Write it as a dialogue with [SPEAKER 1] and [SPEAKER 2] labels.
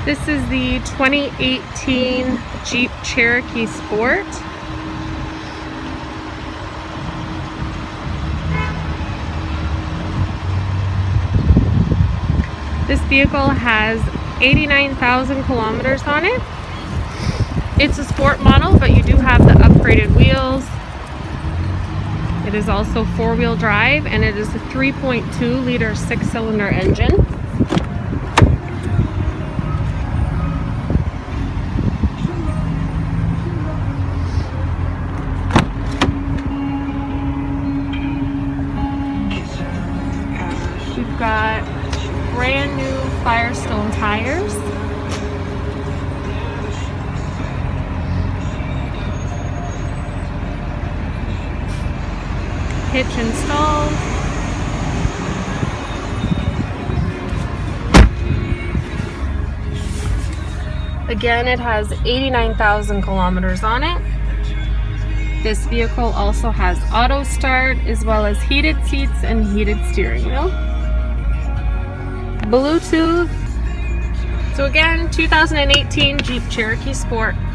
[SPEAKER 1] This is the 2018 Jeep Cherokee Sport. This vehicle has 89,000 kilometers on it. It's a sport model, but you do have the upgraded wheels. It is also four-wheel drive, and it is a 3.2 liter 6-cylinder engine. We've got brand new Firestone tires. Hitch installed. Again, it has 89,000 kilometers on it. This vehicle also has auto start as well as heated seats and heated steering wheel. Bluetooth. So again, 2018 Jeep Cherokee Sport.